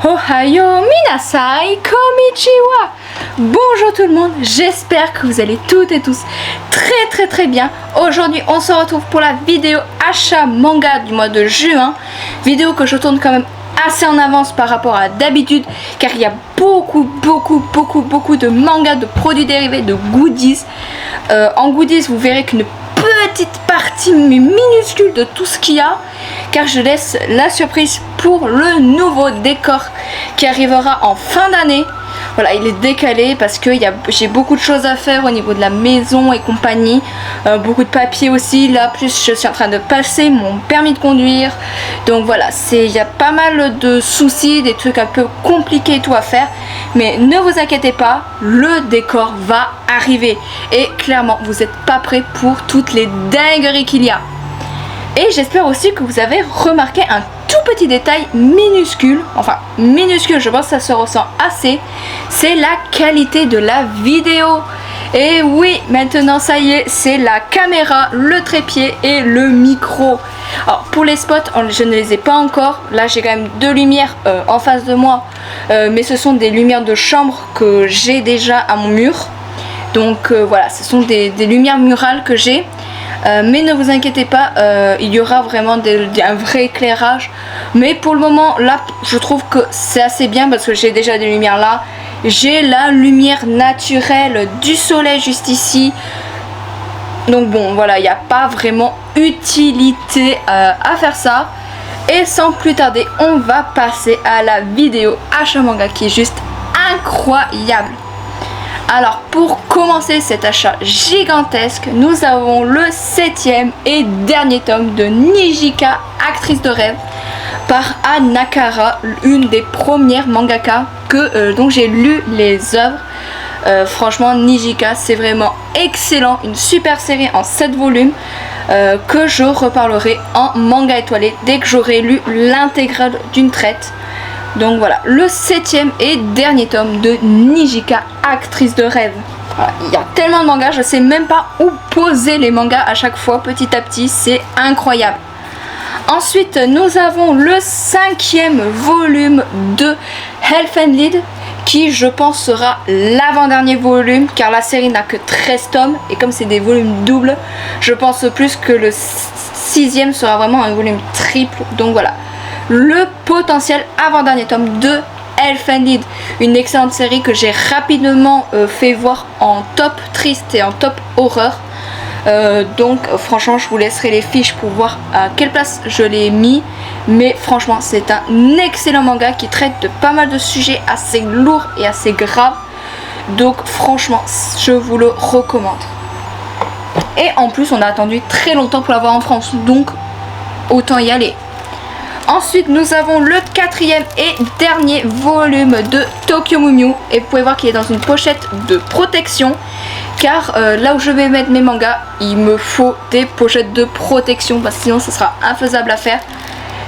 Ohayo minasai konnichiwa. Bonjour tout le monde, j'espère que vous allez toutes et tous très bien. Aujourd'hui on se retrouve pour la vidéo achat manga du mois de juin. Vidéo que je tourne quand même assez en avance par rapport à d'habitude, car il y a beaucoup de mangas, de produits dérivés, de goodies. En goodies vous verrez qu'une petite partie minuscule de tout ce qu'il y a, car je laisse la surprise pour le nouveau décor qui arrivera en fin d'année. Voilà, il est décalé parce que j'ai beaucoup de choses à faire au niveau de la maison et compagnie, beaucoup de papiers aussi. Là, plus je suis en train de passer mon permis de conduire, donc voilà, il y a pas mal de soucis, des trucs un peu compliqués et tout à faire, mais ne vous inquiétez pas, le décor va arriver et clairement vous n'êtes pas prêts pour toutes les dingueries qu'il y a. Et j'espère aussi que vous avez remarqué un tout petit détail minuscule, enfin minuscule, je pense que ça se ressent assez, c'est la qualité de la vidéo. Et oui, maintenant ça y est, c'est la caméra, le trépied et le micro. Alors pour les spots, je ne les ai pas encore, là j'ai quand même deux lumières en face de moi, mais ce sont des lumières de chambre que j'ai déjà à mon mur. Donc voilà, ce sont des lumières murales que j'ai. Mais ne vous inquiétez pas, il y aura vraiment un vrai éclairage. Mais pour le moment, là, je trouve que c'est assez bien parce que j'ai déjà des lumières là. J'ai la lumière naturelle du soleil juste ici. Donc bon, voilà, il n'y a pas vraiment utilité à faire ça. Et sans plus tarder, on va passer à la vidéo achat manga qui est juste incroyable. Alors pour commencer cet achat gigantesque, nous avons le 7e et dernier tome de Nijika, actrice de rêve, par Anakara, une des premières mangaka dont j'ai lu les œuvres. Franchement, Nijika, c'est vraiment excellent, une super série en 7 volumes que je reparlerai en manga étoilé dès que j'aurai lu l'intégrale d'une traite. Donc voilà, le 7e et dernier tome de Nijika, actrice de rêve. Voilà, il y a tellement de mangas, je sais même pas où poser les mangas à chaque fois, petit à petit, c'est incroyable. Ensuite, nous avons le 5e volume de Elfenlied, qui je pense sera l'avant-dernier volume, car la série n'a que 13 tomes, et comme c'est des volumes doubles, je pense plus que le 6e sera vraiment un volume triple, donc voilà. Le potentiel avant-dernier tome de Elfenlied, une excellente série que j'ai rapidement fait voir en top triste et en top horreur. Donc franchement je vous laisserai les fiches pour voir à quelle place je l'ai mis. Mais franchement c'est un excellent manga qui traite de pas mal de sujets assez lourds et assez graves. Donc franchement je vous le recommande. Et en plus on a attendu très longtemps pour l'avoir en France, donc autant y aller. Ensuite nous avons le 4e et dernier volume de Tokyo Mew Mew, et vous pouvez voir qu'il est dans une pochette de protection, car là où je vais mettre mes mangas il me faut des pochettes de protection parce que sinon ça sera infaisable à faire.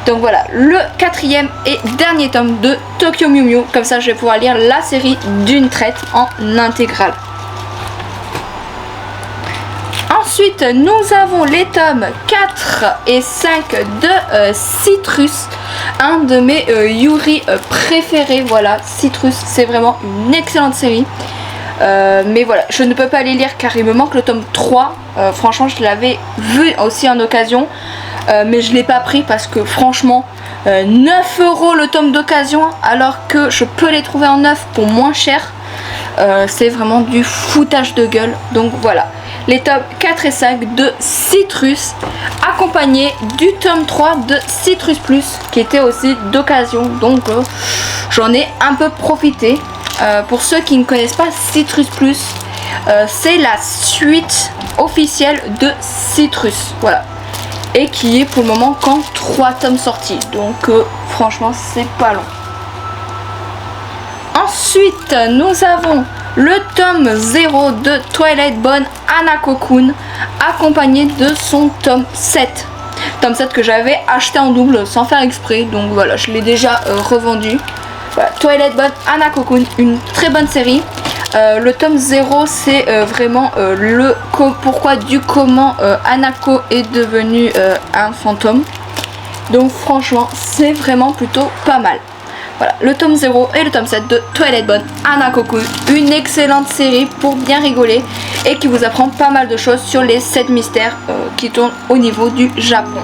Donc voilà, le 4e et dernier tome de Tokyo Mew Mew, comme ça je vais pouvoir lire la série d'une traite en intégrale. Ensuite, nous avons les tomes 4 et 5 de Citrus, un de mes Yuri préférés. Voilà, Citrus, c'est vraiment une excellente série. Mais voilà, je ne peux pas les lire car il me manque le tome 3. Franchement, je l'avais vu aussi en occasion, mais je ne l'ai pas pris parce que franchement, 9 € le tome d'occasion, alors que je peux les trouver en neuf pour moins cher. C'est vraiment du foutage de gueule. Donc voilà, les tomes 4 et 5 de Citrus, accompagnés du tome 3 de Citrus Plus, qui était aussi d'occasion. Donc j'en ai un peu profité. Pour ceux qui ne connaissent pas Citrus Plus, c'est la suite officielle de Citrus. Voilà. Et qui est pour le moment qu'en 3 tomes sortis. Donc franchement c'est pas long. Ensuite, nous avons le tome 0 de Twilight Bond Hanako-kun, accompagné de son tome 7. Tome 7 que j'avais acheté en double sans faire exprès, donc voilà, je l'ai déjà revendu. Voilà, Twilight Bond Hanako-kun, une très bonne série. Le tome 0, c'est vraiment le pourquoi du comment Hanako est devenu un fantôme. Donc franchement, c'est vraiment plutôt pas mal. Voilà, le tome 0 et le tome 7 de Twilight Bond Hanako-kun, une excellente série pour bien rigoler et qui vous apprend pas mal de choses sur les 7 mystères qui tournent au niveau du Japon.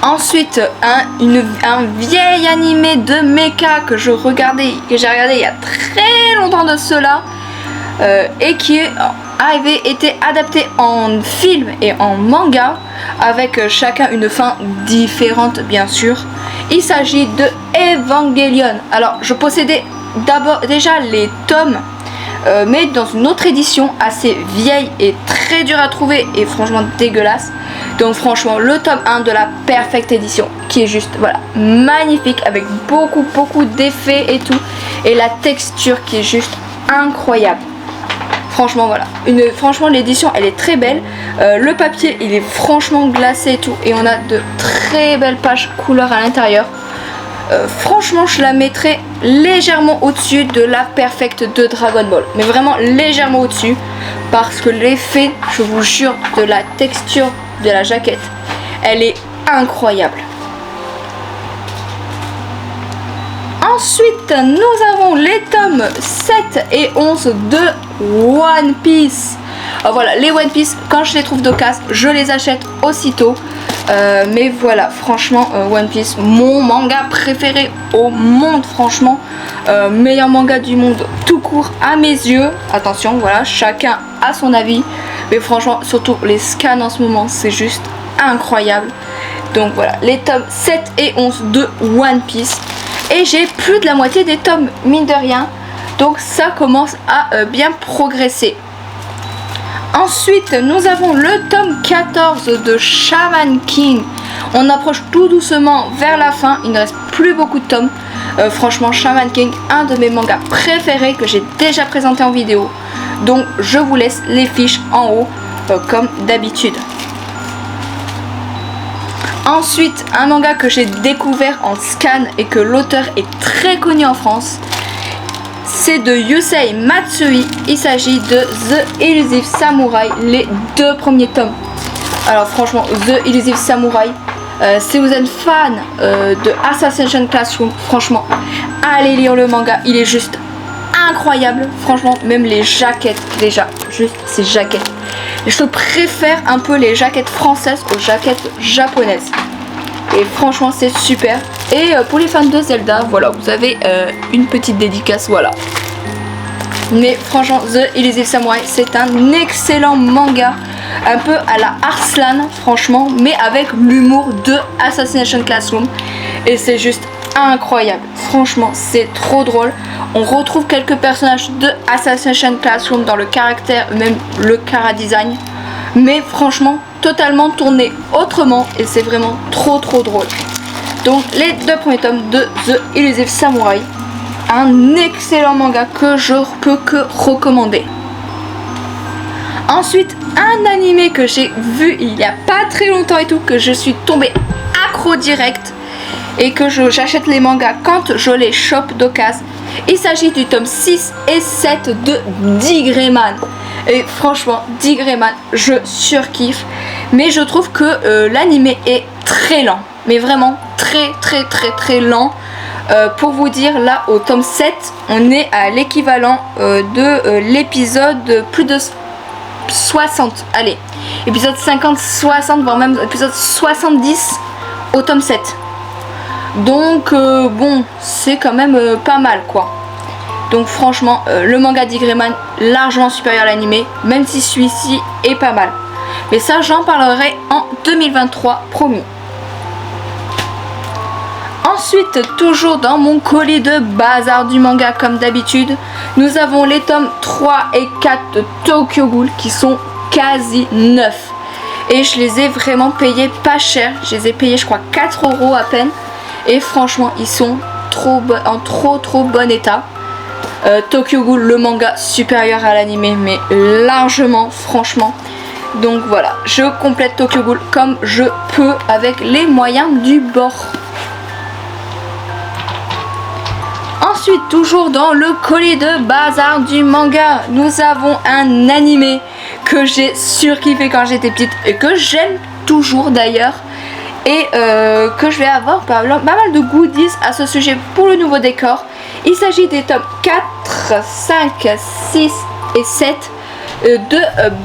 Ensuite, un vieil animé de mecha que j'ai regardé il y a très longtemps de cela et qui avait été adapté en film et en manga avec chacun une fin différente bien sûr. Il s'agit de Evangelion. Alors je possédais déjà les tomes mais dans une autre édition assez vieille et très dure à trouver et franchement dégueulasse. Donc franchement le tome 1 de la Perfect Edition qui est juste voilà magnifique avec beaucoup d'effets et tout et la texture qui est juste incroyable. Franchement voilà, franchement l'édition elle est très belle, le papier il est franchement glacé et tout et on a de très belles pages couleur à l'intérieur. Franchement je la mettrais légèrement au-dessus de la Perfect de Dragon Ball, mais vraiment légèrement au-dessus parce que l'effet, je vous jure, de la texture de la jaquette, elle est incroyable. Ensuite, nous avons les tomes 7 et 11 de One Piece. Voilà, les One Piece, quand je les trouve d'occasion, je les achète aussitôt. Mais voilà, franchement, One Piece, mon manga préféré au monde, franchement. Meilleur manga du monde tout court à mes yeux. Attention, voilà, chacun a son avis. Mais franchement, surtout les scans en ce moment, c'est juste incroyable. Donc voilà, les tomes 7 et 11 de One Piece. Et j'ai plus de la moitié des tomes, mine de rien. Donc ça commence à bien progresser. Ensuite, nous avons le tome 14 de Shaman King. On approche tout doucement vers la fin. Il ne reste plus beaucoup de tomes. Franchement, Shaman King, un de mes mangas préférés que j'ai déjà présenté en vidéo. Donc, je vous laisse les fiches en haut, comme d'habitude. Ensuite, un manga que j'ai découvert en scan et que l'auteur est très connu en France. C'est de Yusei Matsui. Il s'agit de The Elusive Samurai, les 2 premiers tomes. Alors franchement, The Elusive Samurai, si vous êtes fan de Assassination Classroom, franchement, allez lire le manga. Il est juste incroyable. Franchement, même les jaquettes, déjà, juste ces jaquettes. Je préfère un peu les jaquettes françaises aux jaquettes japonaises. Et franchement c'est super. Et pour les fans de Zelda, voilà, vous avez une petite dédicace, voilà. Mais franchement, The Elusive Samurai, c'est un excellent manga. Un peu à la Arslan, franchement, mais avec l'humour de Assassination Classroom. Et c'est juste incroyable. Franchement, c'est trop drôle. On retrouve quelques personnages de Assassination Classroom dans le caractère, même le chara-design. Mais franchement, totalement tourné autrement. Et c'est vraiment trop drôle. Donc, les 2 premiers tomes de The Elusive Samurai. Un excellent manga que je peux que recommander. Ensuite, un animé que j'ai vu il y a pas très longtemps et tout, que je suis tombée accro direct et que j'achète les mangas quand je les chope d'occasion. Il s'agit du tome 6 et 7 de Digreman. Et franchement, Digreman, je surkiffe. Mais je trouve que l'animé est très lent. Mais vraiment très lent. Pour vous dire, là au tome 7, on est à l'équivalent de l'épisode plus de 60. Allez, épisode 50, 60, voire même épisode 70 au tome 7. Donc bon, c'est quand même pas mal quoi. Donc franchement, le manga Digreman largement supérieur à l'animé, même si celui-ci est pas mal. Mais ça, j'en parlerai en 2023, promis. Ensuite, toujours dans mon colis de bazar du manga comme d'habitude, nous avons les tomes 3 et 4 de Tokyo Ghoul qui sont quasi neufs. Et je les ai vraiment payés pas cher. Je les ai payés je crois 4 € à peine. Et franchement, ils sont en trop bon état. Tokyo Ghoul, le manga supérieur à l'anime, mais largement, franchement. Donc voilà, je complète Tokyo Ghoul comme je peux avec les moyens du bord. Ensuite, toujours dans le colis de bazar du manga, nous avons un animé que j'ai surkiffé quand j'étais petite et que j'aime toujours d'ailleurs. Et que je vais avoir pas mal de goodies à ce sujet pour le nouveau décor. Il s'agit des tomes 4, 5, 6 et 7 de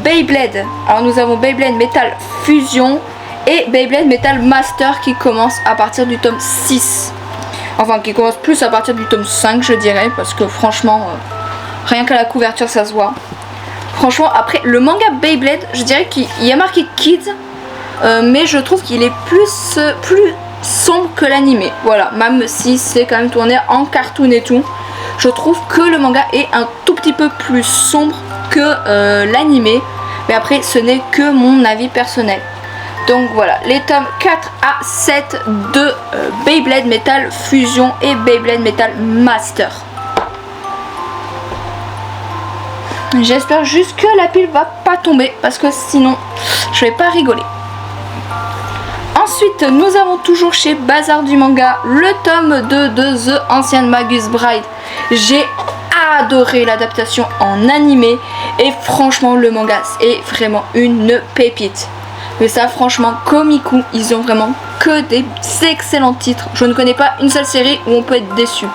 Beyblade. Alors nous avons Beyblade Metal Fusion et Beyblade Metal Master qui commence à partir du tome 6. Enfin qui commence plus à partir du tome 5 je dirais, parce que franchement rien qu'à la couverture ça se voit. Franchement après le manga Beyblade, je dirais qu'il y a marqué Kids, mais je trouve qu'il est plus sombre que l'animé. Voilà, même si c'est quand même tourné en cartoon et tout, je trouve que le manga est un tout petit peu plus sombre que l'animé, mais après ce n'est que mon avis personnel. Donc voilà, les tomes 4 à 7 de Beyblade Metal Fusion et Beyblade Metal Master. J'espère juste que la pile va pas tomber, parce que sinon je vais pas rigoler. Ensuite, nous avons toujours chez Bazar du Manga le tome 2 de The Ancient Magus Bride. J'ai adoré l'adaptation en animé et franchement le manga est vraiment une pépite. Mais ça franchement, Komiku, ils ont vraiment que des excellents titres. Je ne connais pas une seule série où on peut être déçu.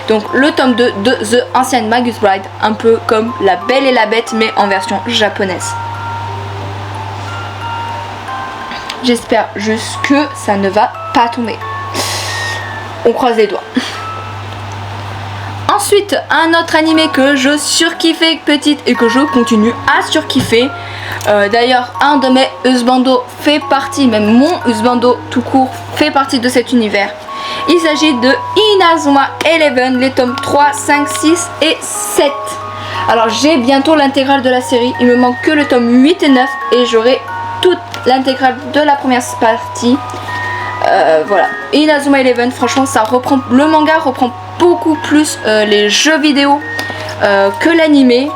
Donc le tome 2 de The Ancient Magus Bride, un peu comme La Belle et la Bête mais en version japonaise. J'espère juste que ça ne va pas tomber. On croise les doigts. Ensuite, un autre animé que je surkiffais petite et que je continue à surkiffer. D'ailleurs, un de mes husbandos fait partie, même mon husbando tout court fait partie de cet univers. Il s'agit de Inazuma Eleven, les tomes 3, 5, 6 et 7. Alors j'ai bientôt l'intégrale de la série, il me manque que le tome 8 et 9 et j'aurai toute l'intégrale de la première partie. Voilà, Inazuma Eleven, franchement ça reprend, le manga reprend beaucoup plus les jeux vidéo que l'animé.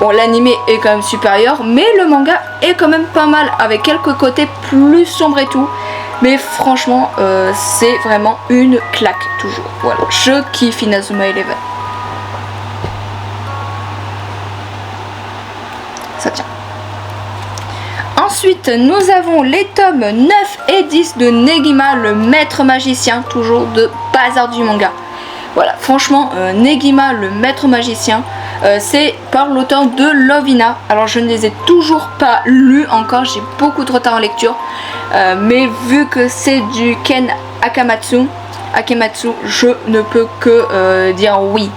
Bon, l'animé est quand même supérieur, mais le manga est quand même pas mal avec quelques côtés plus sombres et tout. Mais franchement, c'est vraiment une claque toujours. Voilà, je kiffe Inazuma Eleven. Ça tient. Ensuite, nous avons les tomes 9 et 10 de Negima, le maître magicien, toujours de Bazar du Manga. Voilà, franchement, Negima, le maître magicien, c'est par l'auteur de Lovina. Alors, je ne les ai toujours pas lus encore, j'ai beaucoup de retard en lecture. Mais vu que c'est du Ken Akamatsu, je ne peux que dire oui.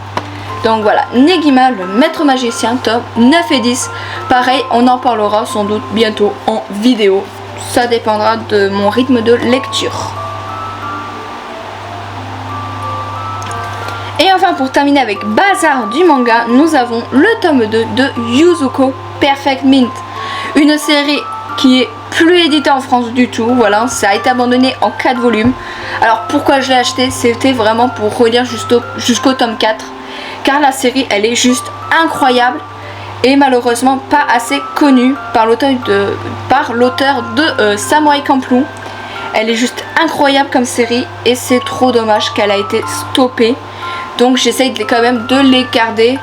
Donc voilà, Negima, le maître magicien, tome 9 et 10. Pareil, on en parlera sans doute bientôt en vidéo. Ça dépendra de mon rythme de lecture. Et enfin, pour terminer avec Bazar du Manga, nous avons le tome 2 de Yuzuko Perfect Mint. Une série qui est plus édité en France du tout, voilà, ça a été abandonné en 4 volumes. Alors pourquoi je l'ai acheté, c'était vraiment pour relire jusqu'au tome 4, car la série elle est juste incroyable et malheureusement pas assez connue par l'auteur de Samurai Champloo. Elle est juste incroyable comme série et c'est trop dommage qu'elle a été stoppée, donc j'essaye quand même de les garder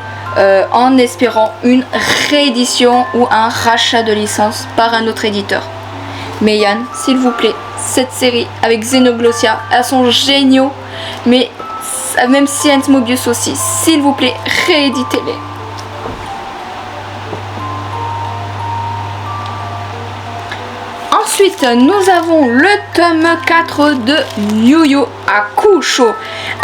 en espérant une réédition ou un rachat de licence par un autre éditeur. Mais Yann, s'il vous plaît, cette série avec Xenoglossia, elles sont géniaux, mais même Science Mobius aussi, s'il vous plaît, rééditez-les. Ensuite, nous avons le tome 4 de Yu Yu Hakusho,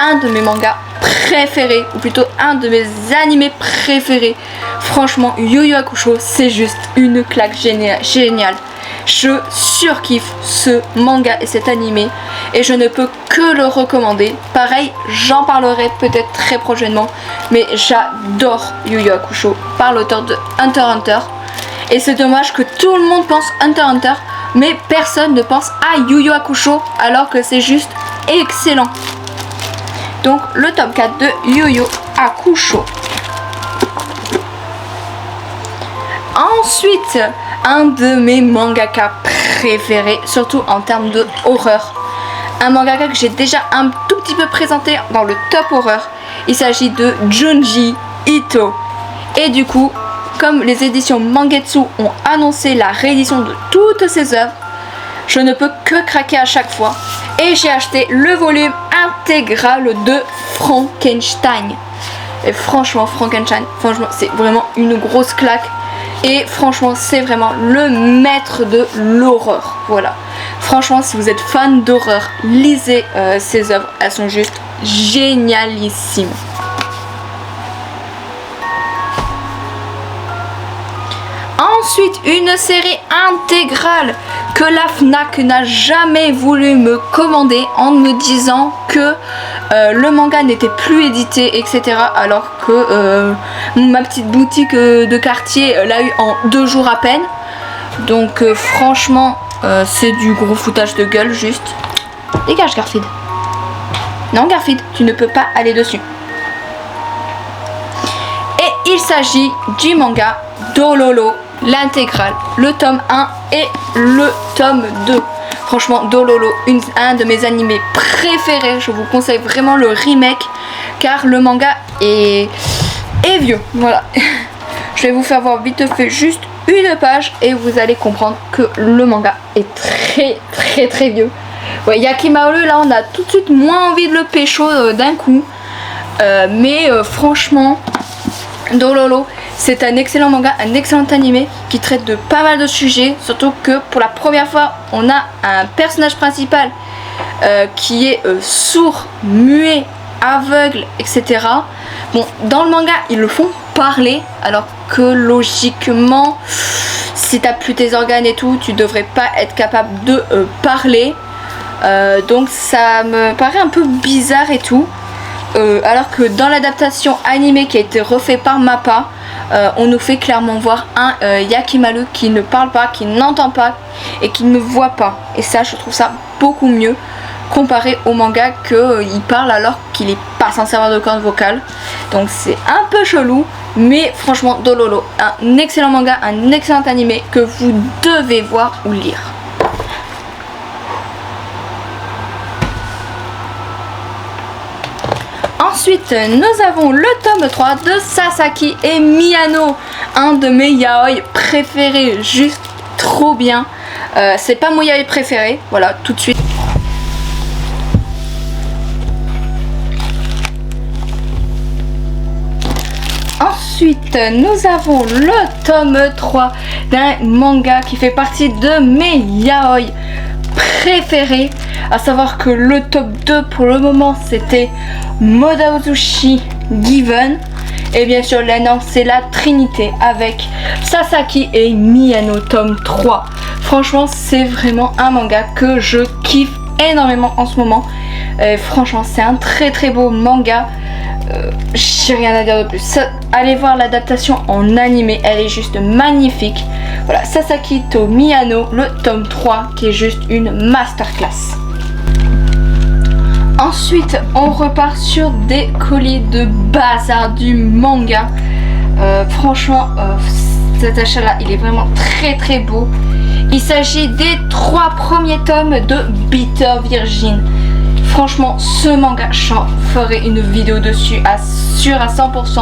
un de mes mangas préférés, ou plutôt un de mes animés préférés. Franchement, Yu Yu Hakusho, c'est juste une claque géniale. Je surkiffe ce manga et cet animé et je ne peux que le recommander. Pareil, j'en parlerai peut-être très prochainement, mais j'adore Yu Yu Hakusho par l'auteur de Hunter x Hunter. Et c'est dommage que tout le monde pense Hunter x Hunter, mais personne ne pense à Yu Yu Hakusho alors que c'est juste excellent. Donc le tome 4 de Yu Yu Hakusho. Ensuite, un de mes mangaka préférés, surtout en termes de horreur. Un mangaka que j'ai déjà un tout petit peu présenté dans le top horreur. Il s'agit de Junji Ito. Et du coup, comme les éditions Mangetsu ont annoncé la réédition de toutes ses œuvres, je ne peux que craquer à chaque fois. Et j'ai acheté le volume intégral de Frankenstein. Et franchement, Frankenstein, c'est vraiment une grosse claque. Et franchement, c'est vraiment le maître de l'horreur. Voilà. Franchement, si vous êtes fan d'horreur, lisez ces œuvres. Elles sont juste génialissimes. Ensuite, une série intégrale que la Fnac n'a jamais voulu me commander en me disant que le manga n'était plus édité, etc. Alors que ma petite boutique de quartier l'a eu en 2 jours à peine. Donc franchement, c'est du gros foutage de gueule juste. Dégage Garfield. Non Garfield, tu ne peux pas aller dessus. Et il s'agit du manga Dororo, l'intégrale, le tome 1 et le tome 2. Franchement, Dororo, un de mes animés préférés. Je vous conseille vraiment le remake car le manga est vieux. Voilà. Je vais vous faire voir vite fait juste une page et vous allez comprendre que le manga est très vieux. Ouais, Yakimaru, là on a tout de suite moins envie de le pécho d'un coup. Mais franchement, Dororo, c'est un excellent manga, un excellent animé qui traite de pas mal de sujets. Surtout que pour la première fois, on a un personnage principal qui est sourd, muet, aveugle, etc. Bon, dans le manga, ils le font parler, alors que logiquement, si t'as plus tes organes et tout, tu devrais pas être capable de parler. Donc ça me paraît un peu bizarre et tout. Alors que dans l'adaptation animée qui a été refait par Mappa, on nous fait clairement voir un Yakimaru qui ne parle pas, qui n'entend pas et qui ne voit pas. Et ça, je trouve ça beaucoup mieux comparé au manga qu'il parle alors qu'il n'est pas censé avoir de cordes vocales. Donc c'est un peu chelou, mais franchement Dororo, un excellent manga, un excellent animé que vous devez voir ou lire. Ensuite, nous avons le tome 3 de Sasaki et Miyano, un de mes yaoi préférés, juste trop bien. C'est pas mon yaoi préféré, voilà, tout de suite. Ensuite, nous avons le tome 3 d'un manga qui fait partie de mes yaoi préférés. À savoir que le top 2 pour le moment c'était Modaozushi Given. Et bien sûr là c'est la Trinité avec Sasaki et Miyano tome 3. Franchement c'est vraiment un manga que je kiffe énormément en ce moment. Franchement c'est un très beau manga. J'ai rien à dire de plus. Allez voir l'adaptation en animé, elle est juste magnifique. Voilà, Sasaki to Miyano, le tome 3 qui est juste une masterclass. Ensuite, on repart sur des colis de bazar du manga. Franchement, cet achat-là, il est vraiment très beau. Il s'agit des 3 premiers tomes de Bitter Virgin. Franchement, ce manga, j'en ferai une vidéo dessus, sûr à 100%.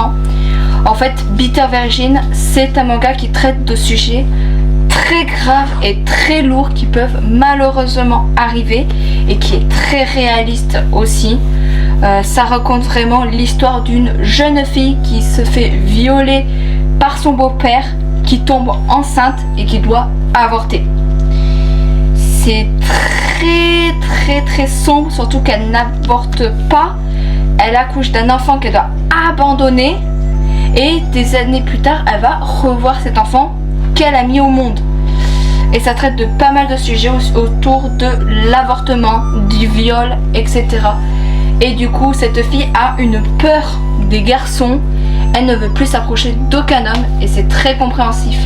En fait, Bitter Virgin, c'est un manga qui traite de sujets très graves et très lourds qui peuvent malheureusement arriver et qui est très réaliste aussi. Ça raconte vraiment l'histoire d'une jeune fille qui se fait violer par son beau-père, qui tombe enceinte et qui doit avorter. C'est très sombre, surtout qu'elle n'avorte pas. Elle accouche d'un enfant qu'elle doit abandonner et des années plus tard, elle va revoir cet enfant qu'elle a mis au monde. Et ça traite de pas mal de sujets autour de l'avortement, du viol, etc. Et du coup, cette fille a une peur des garçons. Elle ne veut plus s'approcher d'aucun homme et c'est très compréhensif.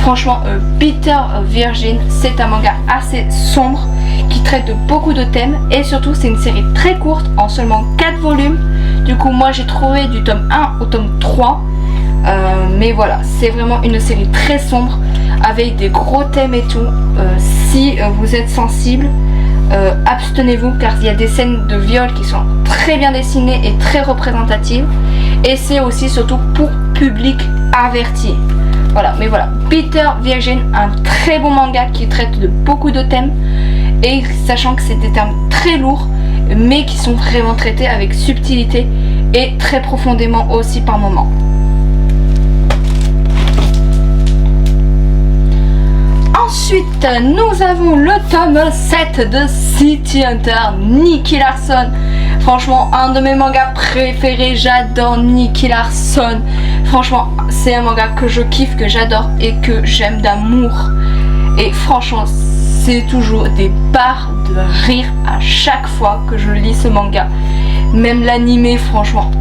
Franchement, Bitter Virgin, c'est un manga assez sombre qui traite de beaucoup de thèmes et surtout c'est une série très courte en seulement 4 volumes. Du coup moi j'ai trouvé du tome 1 au tome 3. Mais voilà, c'est vraiment une série très sombre avec des gros thèmes et tout. Si vous êtes sensible, abstenez-vous car il y a des scènes de viol qui sont très bien dessinées et très représentatives. Et c'est aussi surtout pour public averti. Voilà, mais voilà, Bitter Virgin, un très bon manga qui traite de beaucoup de thèmes. Et sachant que c'est des thèmes très lourds, mais qui sont vraiment traités avec subtilité et très profondément aussi par moments. Ensuite, nous avons le tome 7 de City Hunter, Nicky Larson. Franchement, un de mes mangas préférés, j'adore Nicky Larson. Franchement, c'est un manga que je kiffe, que j'adore et que j'aime d'amour. Et franchement, c'est toujours des barres de rire à chaque fois que je lis ce manga. Même l'animé, franchement,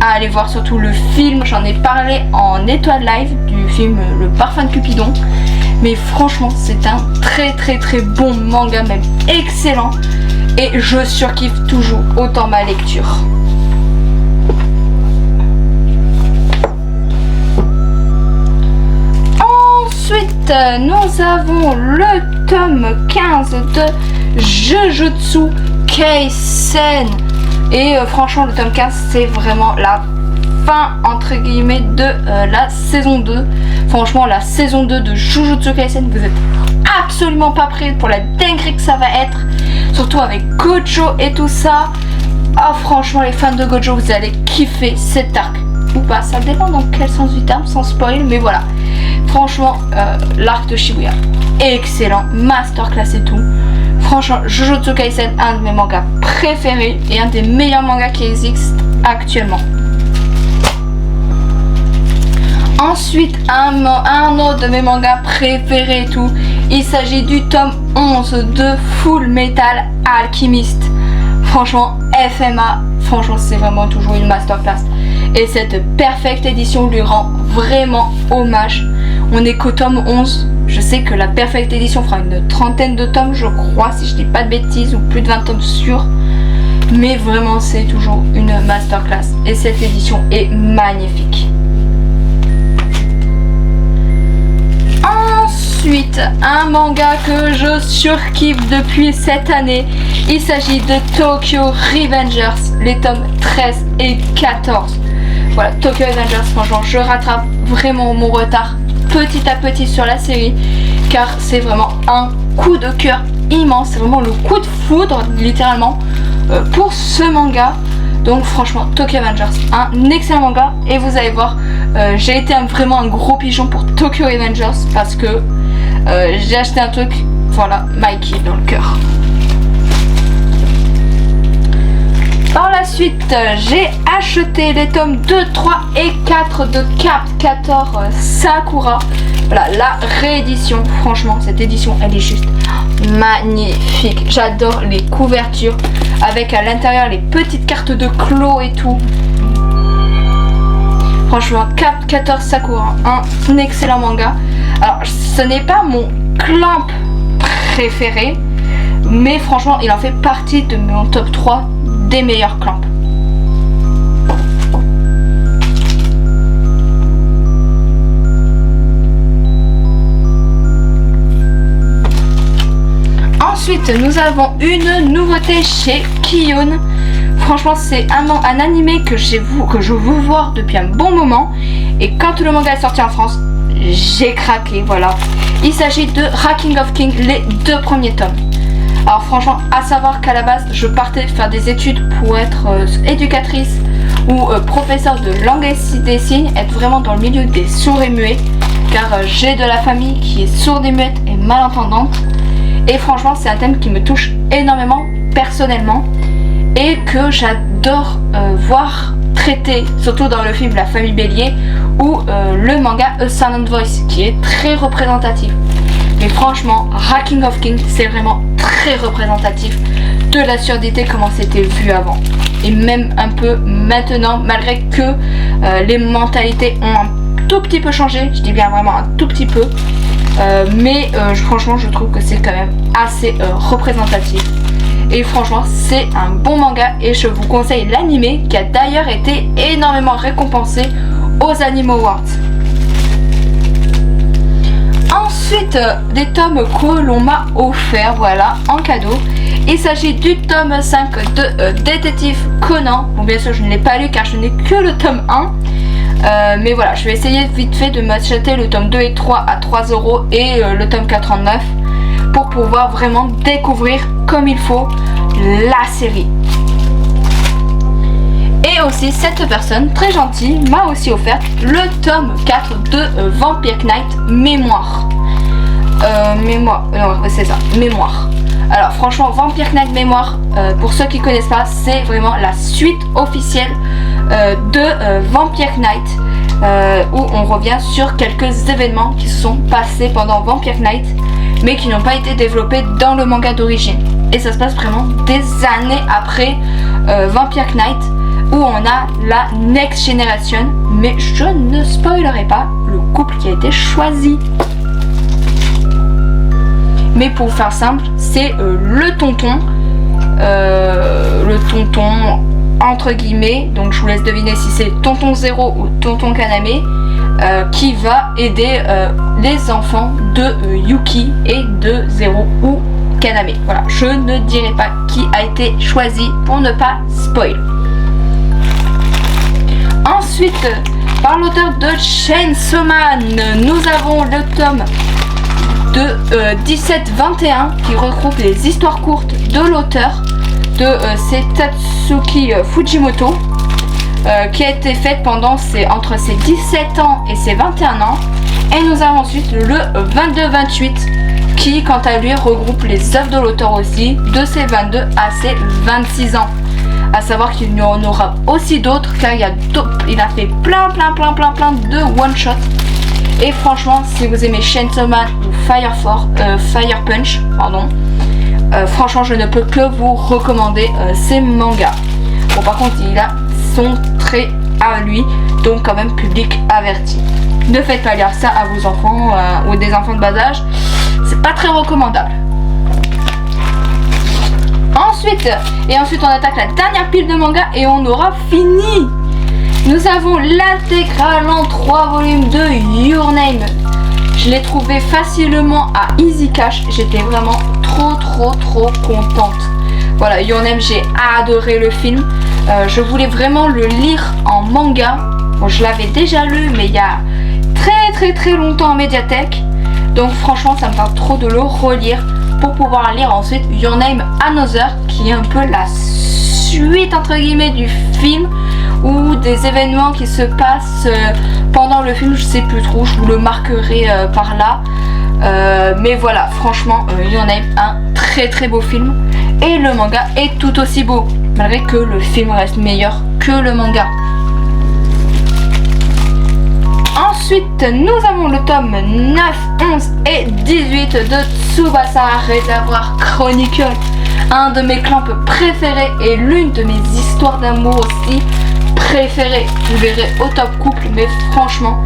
à aller voir, surtout le film. J'en ai parlé en étoile live du film Le Parfum de Cupidon. Mais franchement, c'est un très bon manga, même excellent. Et je surkiffe toujours autant ma lecture. Ensuite, nous avons le tome 15 de Jujutsu Kaisen. Et franchement, le tome 15, c'est vraiment la fin, entre guillemets, de la saison 2. Franchement, la saison 2 de Jujutsu Kaisen, vous êtes absolument pas prêts pour la dinguerie que ça va être. Surtout avec Gojo et tout ça. Oh, franchement, les fans de Gojo, vous allez kiffer cet arc. Ou pas, ça dépend dans quel sens du terme, sans spoil, mais voilà. Franchement, l'arc de Shibuya, excellent, masterclass et tout. Franchement, Jujutsu Kaisen, un de mes mangas préférés et un des meilleurs mangas qui existent actuellement. Ensuite, un autre de mes mangas préférés et tout. Il s'agit du tome 11 de Full Metal Alchemist. Franchement, FMA, franchement, c'est vraiment toujours une masterclass. Et cette perfecte édition lui rend vraiment hommage. On est qu'au tome 11. Je sais que la perfecte édition fera une trentaine de tomes, je crois, si je dis pas de bêtises, ou plus de 20 tomes sûrs. Mais vraiment, c'est toujours une masterclass. Et cette édition est magnifique. Ensuite, un manga que je surkiffe depuis cette année. Il s'agit de Tokyo Revengers, les tomes 13 et 14. Voilà, Tokyo Revengers, franchement, je rattrape vraiment mon retard petit à petit sur la série. Car c'est vraiment un coup de cœur immense. C'est vraiment le coup de foudre, littéralement, pour ce manga. Donc franchement, Tokyo Revengers, un excellent manga. Et vous allez voir, j'ai été vraiment un gros pigeon pour Tokyo Revengers parce que j'ai acheté un truc, voilà, Mikey dans le cœur. Par la suite, j'ai acheté les tomes 2, 3 et 4 de Captor Sakura. Voilà, la réédition. Franchement, cette édition, elle est juste magnifique. J'adore les couvertures avec à l'intérieur les petites cartes de Clos et tout. Franchement, Captor Sakura, un excellent manga. Alors, ce n'est pas mon clamp préféré, mais franchement, il en fait partie de mon top 3 des meilleurs clamps. Ensuite, nous avons une nouveauté chez Kiyun. Franchement, c'est un animé que je veux voir depuis un bon moment. Et quand le manga est sorti en France, j'ai craqué, voilà. Il s'agit de Ranking of Kings, les 2 premiers tomes. Alors franchement, à savoir qu'à la base, je partais faire des études pour être éducatrice ou professeur de langue des signes, être vraiment dans le milieu des sourds et muets, car j'ai de la famille qui est sourde et muette et malentendante. Et franchement, c'est un thème qui me touche énormément personnellement et que j'adore voir traité, surtout dans le film La Famille Bélier ou le manga A Silent Voice qui est très représentatif. Mais franchement, Ranking of Kings, c'est vraiment très représentatif de la surdité comment c'était vu avant. Et même un peu maintenant, malgré que les mentalités ont un tout petit peu changé, je dis bien vraiment un tout petit peu. mais franchement je trouve que c'est quand même assez représentatif. Et franchement c'est un bon manga et je vous conseille l'animé qui a d'ailleurs été énormément récompensé aux Anime Awards. Ensuite des tomes que l'on m'a offert, voilà, en cadeau. Il s'agit du tome 5 de Détective Conan. Bon bien sûr je ne l'ai pas lu car je n'ai que le tome 1. Mais voilà, je vais essayer vite fait de m'acheter le tome 2 et 3 à 3 € et le tome 4 en 9 pour pouvoir vraiment découvrir comme il faut la série. Et aussi cette personne très gentille m'a aussi offert le tome 4 de Vampire Knight Mémoire. C'est ça, Mémoire. Alors franchement Vampire Knight Mémoire, pour ceux qui connaissent pas, c'est vraiment la suite officielle de Vampire Knight, où on revient sur quelques événements qui se sont passés pendant Vampire Knight mais qui n'ont pas été développés dans le manga d'origine. Et ça se passe vraiment des années après Vampire Knight, où on a la Next Generation, mais je ne spoilerai pas le couple qui a été choisi. Mais pour faire simple, c'est le tonton entre guillemets, donc je vous laisse deviner si c'est tonton Zero ou tonton Kaname, qui va aider les enfants de Yuki et de Zero ou Kaname. Voilà, je ne dirai pas qui a été choisi pour ne pas spoil. Ensuite, par l'auteur de Chainsaw Man, nous avons le tome de 17-21 qui regroupe les histoires courtes de l'auteur de Tatsuki Fujimoto, qui a été faite entre ses 17 ans et ses 21 ans. Et nous avons ensuite le 22-28 qui quant à lui regroupe les œuvres de l'auteur aussi de ses 22 à ses 26 ans. À savoir qu'il y en aura aussi d'autres car il a fait plein de one shot. Et franchement si vous aimez Chainsaw Man ou Fire Punch, franchement je ne peux que vous recommander ces mangas. Bon par contre il a son trait à lui, donc quand même public averti. Ne faites pas lire ça à vos enfants ou des enfants de bas âge, c'est pas très recommandable. Ensuite on attaque la dernière pile de manga et on aura fini. Nous avons l'intégrale en 3 volumes de Your Name. Je l'ai trouvé facilement à Easy Cash. J'étais vraiment trop contente. Voilà, Your Name, j'ai adoré le film. Je voulais vraiment le lire en manga. Bon, je l'avais déjà lu, mais il y a très longtemps en médiathèque. Donc franchement, ça me parle trop de le relire pour pouvoir lire ensuite Your Name Another, qui est un peu la suite entre guillemets du film, ou des événements qui se passent pendant le film, je sais plus trop, je vous le marquerai par là. Mais voilà, franchement, Your Name, un très beau film. Et le manga est tout aussi beau, malgré que le film reste meilleur que le manga. Ensuite, nous avons le tome 9, 11 et 18 de Tsubasa Reservoir Chronicle. Un de mes clamps préférés et l'une de mes histoires d'amour aussi préférées. Vous verrez au top couple, mais franchement,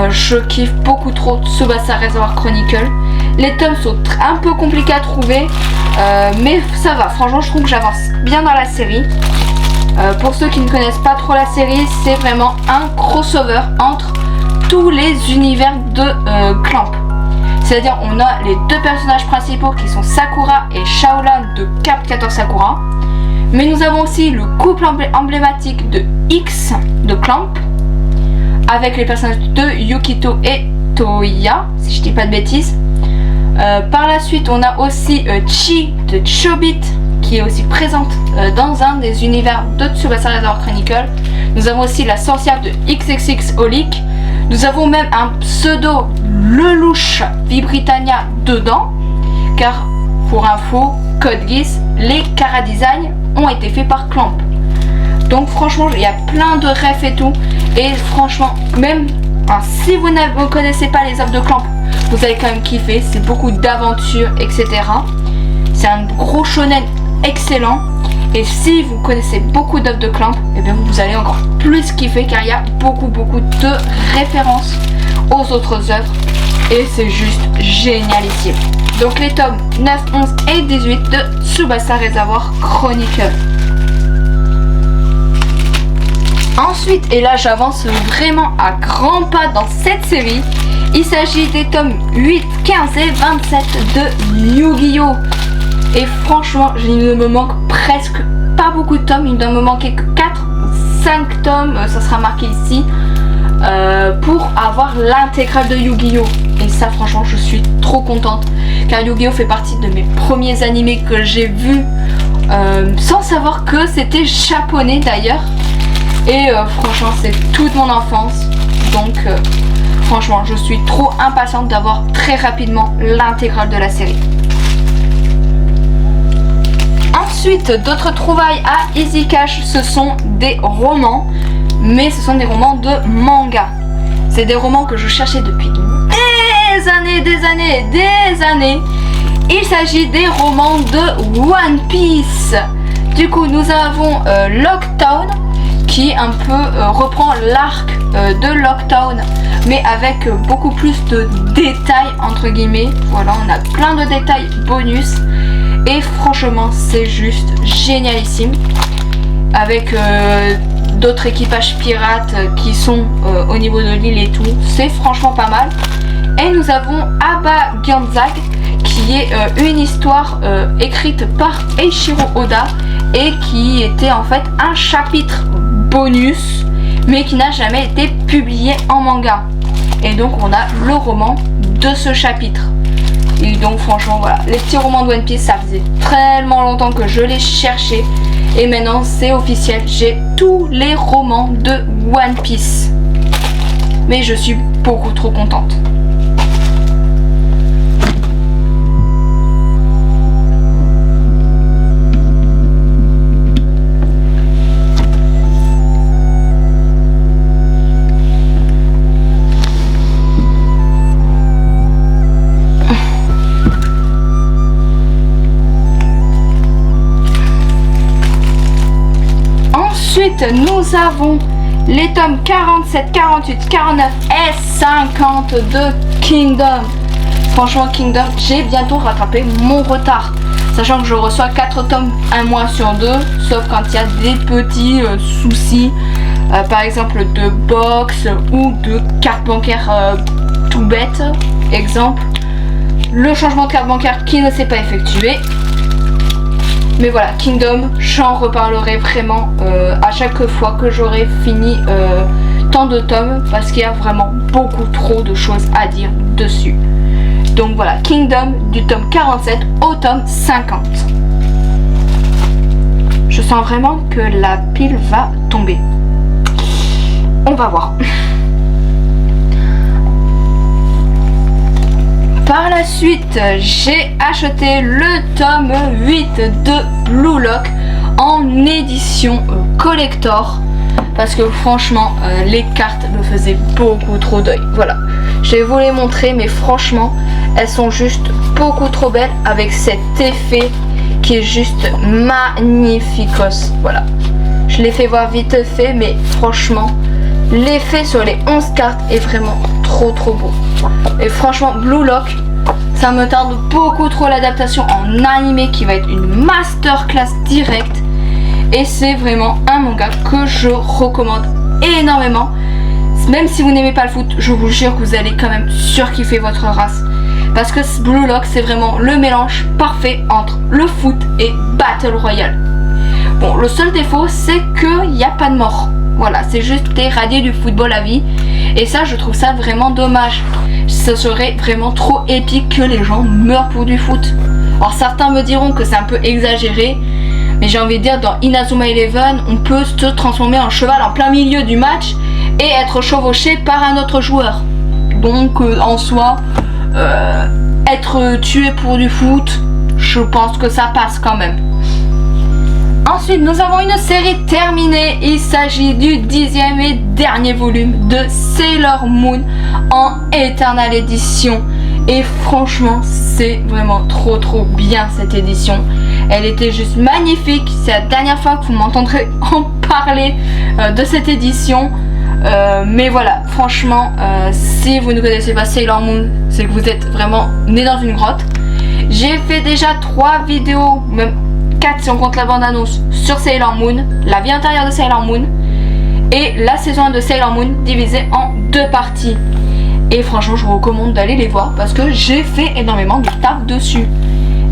je kiffe beaucoup trop Tsubasa Reservoir Chronicle. Les tomes sont un peu compliqués à trouver, mais ça va. Franchement, je trouve que j'avance bien dans la série. Pour ceux qui ne connaissent pas trop la série, c'est vraiment un crossover entre tous les univers de Clamp. C'est-à-dire on a les deux personnages principaux qui sont Sakura et Shaolan de Cap 14 Sakura. Mais nous avons aussi le couple emblématique de X de Clamp, avec les personnages de Yukito et Toya, si je dis pas de bêtises. Par la suite on a aussi Chi de Chobit, qui est aussi présente dans un des univers de Tsubasa Reservoir Chronicle. Nous avons aussi la sorcière de XXX Holic. Nous avons même un pseudo Lelouch Vibritania dedans, car pour info, Code Geass, les chara-design ont été faits par Clamp. Donc franchement il y a plein de refs et tout, et franchement même si vous ne connaissez pas les œuvres de Clamp, vous allez quand même kiffer. C'est beaucoup d'aventures, etc. C'est un gros shonen excellent. Et si vous connaissez beaucoup d'œuvres de Clamp, et bien vous allez encore plus kiffer, car il y a beaucoup de références aux autres œuvres. et c'est juste génialissime. Donc les tomes 9, 11 et 18 de Tsubasa Reservoir Chronicle. Ensuite, et là j'avance vraiment à grands pas dans cette série, il s'agit des tomes 8, 15 et 27 de Yu-Gi-Oh! Et franchement, il ne me manque presque pas beaucoup de tomes, il doit me manquer que 4 ou 5 tomes, ça sera marqué ici, pour avoir l'intégrale de Yu-Gi-Oh! Et ça franchement je suis trop contente, car Yu-Gi-Oh! Fait partie de mes premiers animés que j'ai vus, sans savoir que c'était japonais d'ailleurs. Et franchement c'est toute mon enfance, donc franchement je suis trop impatiente d'avoir très rapidement l'intégrale de la série. Ensuite, d'autres trouvailles à Easy Cash, ce sont des romans, mais ce sont des romans de manga. C'est des romans que je cherchais depuis des années. Il s'agit des romans de One Piece. Du coup nous avons Lockdown, qui un peu reprend l'arc de Lockdown, mais avec beaucoup plus de détails entre guillemets. Voilà, on a plein de détails bonus et franchement c'est juste génialissime, avec d'autres équipages pirates qui sont au niveau de l'île et tout. C'est franchement pas mal. Et nous avons Aba Gyanzag, qui est une histoire écrite par Eiichiro Oda et qui était en fait un chapitre bonus mais qui n'a jamais été publié en manga. Et donc on a le roman de ce chapitre. Et donc franchement voilà, les petits romans de One Piece, ça faisait tellement longtemps que je les cherchais et maintenant c'est officiel, j'ai tous les romans de One Piece. Mais je suis beaucoup trop contente. Ensuite, nous avons les tomes 47, 48, 49 et 50 de Kingdom. Franchement, Kingdom, j'ai bientôt rattrapé mon retard. Sachant que je reçois 4 tomes un mois sur 2, sauf quand il y a des petits soucis, par exemple de box ou de carte bancaire tout bête. Exemple, le changement de carte bancaire qui ne s'est pas effectué. Mais voilà, Kingdom, j'en reparlerai vraiment à chaque fois que j'aurai fini tant de tomes, parce qu'il y a vraiment beaucoup trop de choses à dire dessus. Donc voilà, Kingdom du tome 47 au tome 50. Je sens vraiment que la pile va tomber. On va voir. Par la suite, j'ai acheté le tome 8 de Blue Lock en édition collector, parce que franchement les cartes me faisaient beaucoup trop d'œil. Voilà, je vais vous les montrer, mais franchement elles sont juste beaucoup trop belles, avec cet effet qui est juste magnificos. Voilà, je l'ai fait voir vite fait, mais franchement l'effet sur les 11 cartes est vraiment trop beau. Et franchement Blue Lock, ça me tarde beaucoup trop l'adaptation en animé, qui va être une masterclass directe. Et c'est vraiment un manga que je recommande énormément. Même si vous n'aimez pas le foot, je vous jure que vous allez quand même surkiffer votre race, parce que Blue Lock, c'est vraiment le mélange parfait entre le foot et Battle Royale. Bon, le seul défaut, c'est qu'il n'y a pas de mort. Voilà, c'est juste des radiés du football à vie. Et ça, je trouve ça vraiment dommage. Ce serait vraiment trop épique que les gens meurent pour du foot. Alors certains me diront que c'est un peu exagéré, mais j'ai envie de dire, dans Inazuma Eleven, on peut se transformer en cheval en plein milieu du match et être chevauché par un autre joueur. Donc en soi, être tué pour du foot, je pense que ça passe quand même. Ensuite, nous avons une série terminée. Il s'agit du 10e et dernier volume de Sailor Moon en Eternal Edition. Et franchement, c'est vraiment trop bien cette édition. Elle était juste magnifique. C'est la dernière fois que vous m'entendrez en parler de cette édition. Mais voilà, franchement, si vous ne connaissez pas Sailor Moon, c'est que vous êtes vraiment né dans une grotte. J'ai fait déjà 3 vidéos, même 4 si on compte la bande-annonce, sur Sailor Moon, la vie intérieure de Sailor Moon et la saison 1 de Sailor Moon divisée en 2 parties. Et franchement, je vous recommande d'aller les voir parce que j'ai fait énormément de taf dessus.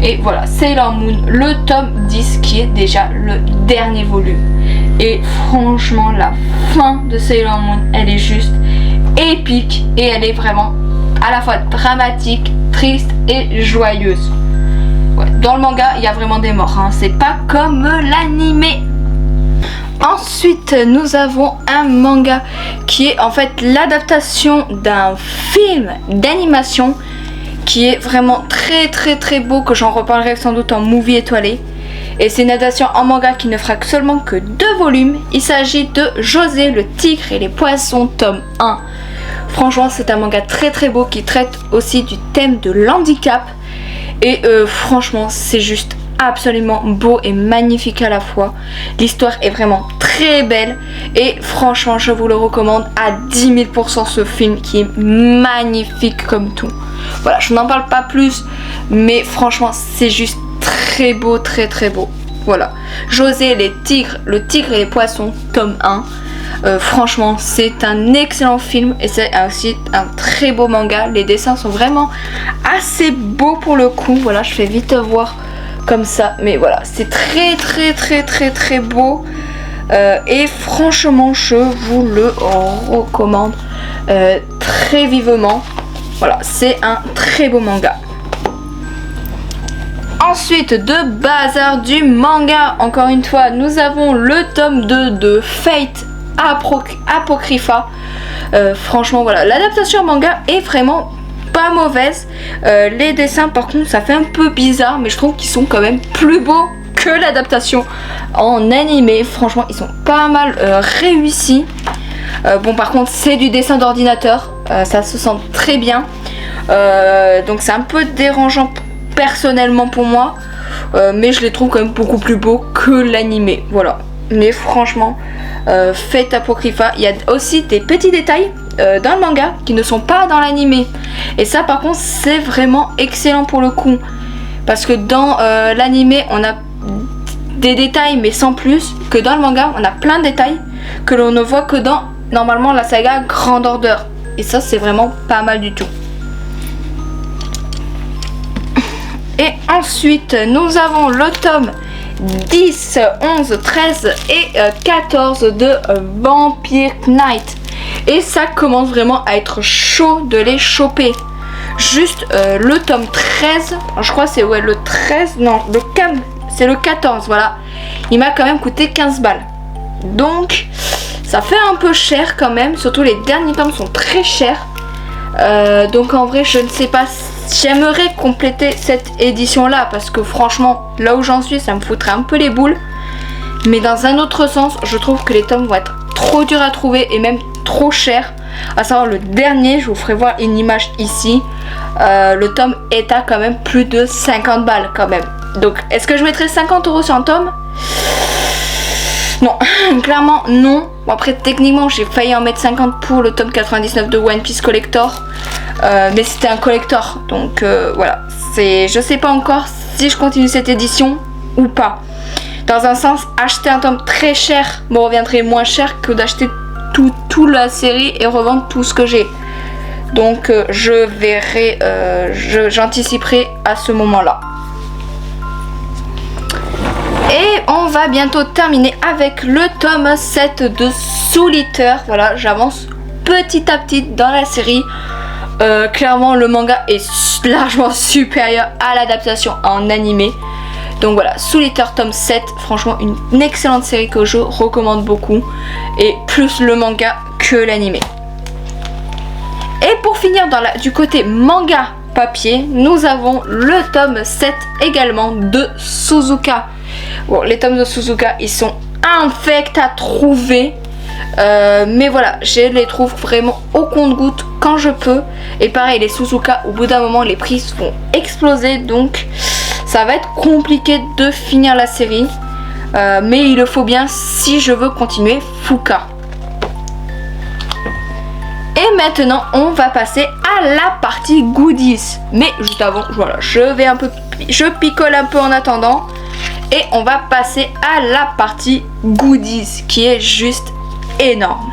Et voilà, Sailor Moon, le tome 10 qui est déjà le dernier volume. Et franchement, la fin de Sailor Moon, elle est juste épique et elle est vraiment à la fois dramatique, triste et joyeuse. Ouais, dans le manga, il y a vraiment des morts, hein. C'est pas comme l'animé. Ensuite, nous avons un manga qui est en fait l'adaptation d'un film d'animation qui est vraiment très beau, que j'en reparlerai sans doute en movie étoilé. Et c'est une adaptation en manga qui ne fera seulement que 2 volumes. Il s'agit de José, le tigre et les poissons, tome 1. Franchement, c'est un manga très beau qui traite aussi du thème de l'handicap. Et franchement, c'est juste absolument beau et magnifique à la fois. L'histoire est vraiment très belle et franchement, je vous le recommande à 10 000% ce film qui est magnifique comme tout. Voilà, je n'en parle pas plus, mais franchement, c'est juste très beau, très beau. Voilà, José, le tigre et les poissons, tome 1. Franchement, c'est un excellent film et c'est aussi un très beau manga. Les dessins sont vraiment assez beaux pour le coup. Voilà, je fais vite voir comme ça, mais voilà, c'est très beau. Et franchement, je vous le recommande très vivement. Voilà, c'est un très beau manga. Ensuite, de bazar du manga, encore une fois, nous avons le tome 2 de Fate Apocrypha. Franchement, voilà, l'adaptation manga est vraiment pas mauvaise. Les dessins, par contre, ça fait un peu bizarre, mais je trouve qu'ils sont quand même plus beaux que l'adaptation en animé. Franchement, ils sont pas mal réussis. Bon, par contre, c'est du dessin d'ordinateur, ça se sent très bien. Donc, c'est un peu dérangeant personnellement pour moi, mais je les trouve quand même beaucoup plus beaux que l'animé. Voilà. Mais franchement, Fate Apocrypha, il y a aussi des petits détails dans le manga qui ne sont pas dans l'animé. Et ça, par contre, c'est vraiment excellent pour le coup. Parce que dans l'animé, on a des détails, mais sans plus. Que dans le manga, on a plein de détails que l'on ne voit que dans, normalement, la saga Grand Order. Et ça, c'est vraiment pas mal du tout. Et ensuite, nous avons le tome 10, 11, 13 et 14 de Vampire Knight. Et ça commence vraiment à être chaud de les choper. Juste le tome 13, je crois c'est le 13, non, c'est le 14, voilà. Il m'a quand même coûté 15 balles. Donc, ça fait un peu cher quand même, surtout les derniers tomes sont très chers. Donc en vrai, je ne sais pas, j'aimerais compléter cette édition là parce que franchement, là où j'en suis, ça me foutrait un peu les boules. Mais dans un autre sens, je trouve que les tomes vont être trop durs à trouver et même trop chers. À savoir le dernier, je vous ferai voir une image ici. Le tome est à quand même plus de 50 balles quand même. Donc est-ce que je mettrais 50 € sur un tome? Non, clairement non. Bon, après techniquement j'ai failli en mettre 50 pour le tome 99 de One Piece Collector, mais c'était un collector, donc voilà. Je sais pas encore si je continue cette édition ou pas. Dans un sens, acheter un tome très cher me reviendrait moins cher que d'acheter toute la série et revendre tout ce que j'ai. Donc je verrai, j'anticiperai à ce moment-là. Et on va bientôt terminer avec le tome 7 de Soul Eater. Voilà, j'avance petit à petit dans la série. Clairement, le manga est largement supérieur à l'adaptation en animé. Donc voilà, Soul Eater tome 7, franchement une excellente série que je recommande beaucoup. Et plus le manga que l'animé. Et pour finir du côté manga papier, nous avons le tome 7 également de Suzuka. Bon, les tomes de Suzuka, ils sont infects à trouver. Mais voilà, je les trouve vraiment au compte-gouttes quand je peux. Et pareil, les Suzuka, au bout d'un moment, les prix vont exploser. Donc, ça va être compliqué de finir la série. Mais il le faut bien si je veux continuer Fuka. Et maintenant on va passer à la partie goodies. Mais juste avant, voilà, je picole un peu en attendant. Et on va passer à la partie goodies qui est juste énorme.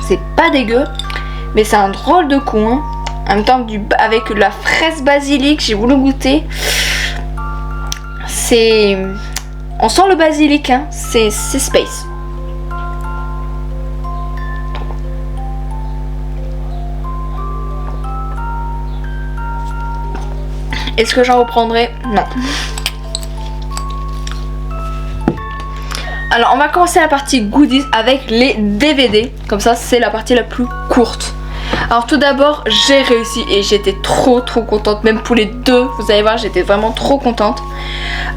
C'est pas dégueu, mais c'est un drôle de coup. Hein. En même temps, avec la fraise basilic, j'ai voulu goûter. On sent le basilic, hein. C'est space. Est-ce que j'en reprendrai? Non. Alors on va commencer la partie goodies avec les DVD. Comme ça c'est la partie la plus courte. Alors tout d'abord j'ai réussi et j'étais trop contente. Même pour les deux, vous allez voir, j'étais vraiment trop contente.